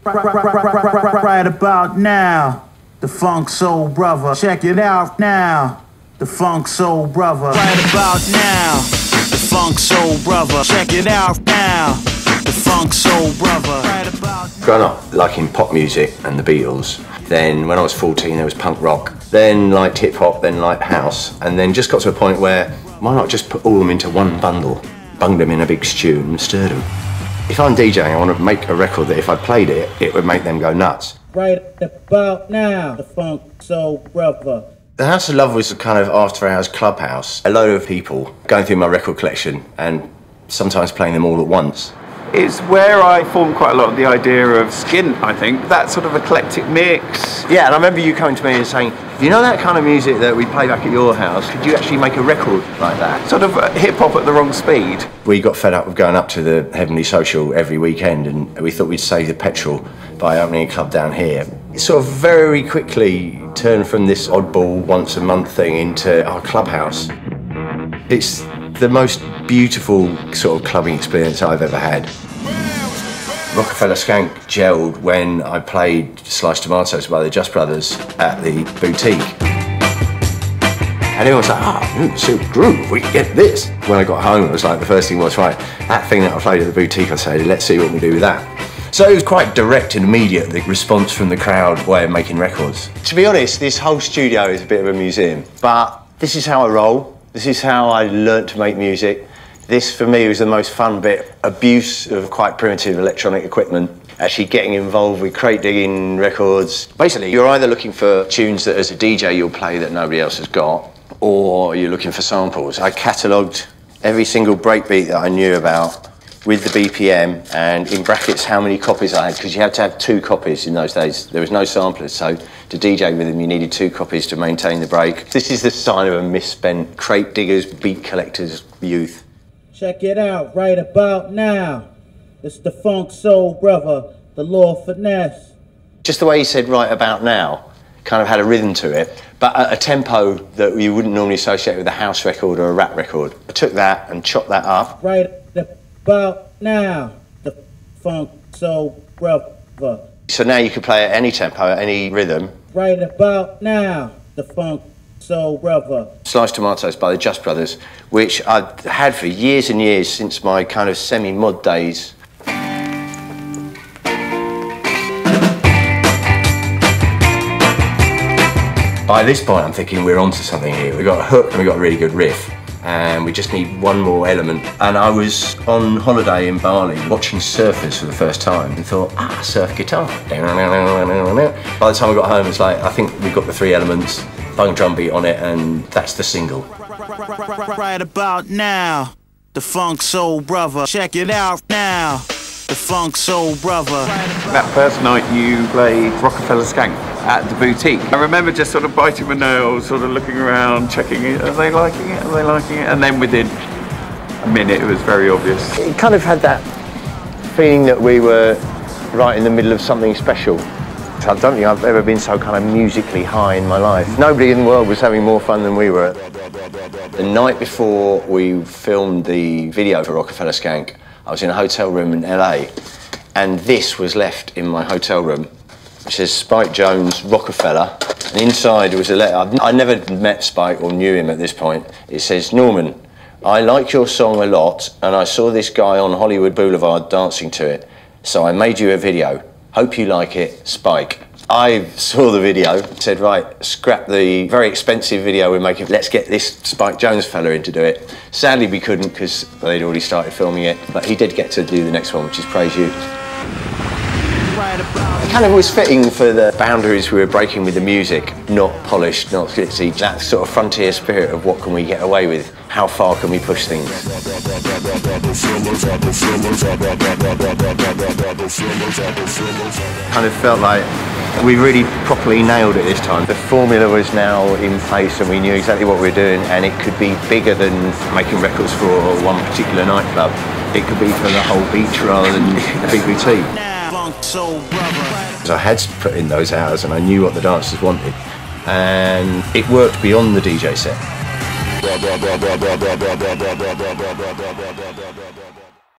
Right about now, the Funk Soul Brother. Check it out now, the Funk Soul Brother. Right about now, the Funk Soul Brother. Check it out now, the Funk Soul Brother. Right about now. Growing up liking pop music and the Beatles, then when I was 14 there was punk rock, then liked hip hop, then liked house, and then just got to a point where why not just put all of them into one bundle, bunged them in a big stew and stirred them. If I'm DJing, I want to make a record that if I played it, it would make them go nuts. Right about now, the Funk Soul Brother. The House of Love was a kind of after-hours clubhouse. A load of people going through my record collection and sometimes playing them all at once. It's where I formed quite a lot of the idea of Skin, I think. That sort of eclectic mix. Yeah, and I remember you coming to me and saying, you know that kind of music that we play back at your house, could you actually make a record like that? Sort of hip-hop at the wrong speed. We got fed up with going up to the Heavenly Social every weekend and we thought we'd save the petrol by opening a club down here. It sort of very quickly turned from this oddball once a month thing into our clubhouse. It's the most beautiful sort of clubbing experience I've ever had. Rockefeller Skank gelled when I played Sliced Tomatoes by the Just Brothers at the Boutique. And everyone was like, Silk Groove, we can get this. When I got home, it was like the first thing was, right, that thing that I played at the Boutique, I said, let's see what we do with that. So it was quite direct and immediate, the response from the crowd way of making records. To be honest, this whole studio is a bit of a museum, but this is how I roll. This is how I learnt to make music. This, for me, was the most fun bit. Abuse of quite primitive electronic equipment. Actually getting involved with crate digging records. Basically, you're either looking for tunes that as a DJ you'll play that nobody else has got, or you're looking for samples. I catalogued every single breakbeat that I knew about with the BPM and in brackets how many copies I had, because you had to have 2 copies in those days. There was no samplers, so to DJ with them you needed 2 copies to maintain the break. This is the sign of a misspent crate diggers, beat collectors youth. Check it out right about now. It's the Funk Soul Brother, the Lord Finesse. Just the way he said right about now kind of had a rhythm to it, but at a tempo that you wouldn't normally associate with a house record or a rap record. I took that and chopped that up. Right about now, the Funk Soul Brother. So now you could play at any tempo, at any rhythm. Right about now, the Funk Soul Brother. Sliced Tomatoes by the Just Brothers, which I'd had for years and years since my kind of semi-mod days. By this point I'm thinking we're onto something here. We've got a hook and we've got a really good riff. And we just need one more element. And I was on holiday in Bali watching surfers for the first time and thought, surf guitar. By the time I got home, it's like, I think we've got the 3 elements, bung drum beat on it, and that's the single. Right about now, the Funk Soul Brother. Check it out now, the Funk Soul Brother. That first night you played Rockefeller Skank at the Boutique. I remember just sort of biting my nails, sort of looking around, checking it, are they liking it, are they liking it? And then within a minute it was very obvious. It kind of had that feeling that we were right in the middle of something special. I don't think I've ever been so kind of musically high in my life. Nobody in the world was having more fun than we were. The night before we filmed the video for Rockefeller Skank, I was in a hotel room in LA, and this was left in my hotel room. It says Spike Jones, Rockefeller, and inside was a letter. I never met Spike or knew him at this point. It says, Norman, I like your song a lot, and I saw this guy on Hollywood Boulevard dancing to it, so I made you a video. Hope you like it, Spike. I saw the video, said, right, scrap the very expensive video we're making, let's get this Spike Jones fella in to do it. Sadly, we couldn't because they'd already started filming it, but he did get to do the next one, which is Praise You. It kind of was fitting for the boundaries we were breaking with the music, not polished, not glitzy, that sort of frontier spirit of what can we get away with, how far can we push things. Kind of felt like we really properly nailed it this time. The formula was now in place and we knew exactly what we were doing, and it could be bigger than making records for one particular nightclub. It could be for the whole beach rather than a big boutique. I had put in those hours and I knew what the dancers wanted, and it worked beyond the DJ set.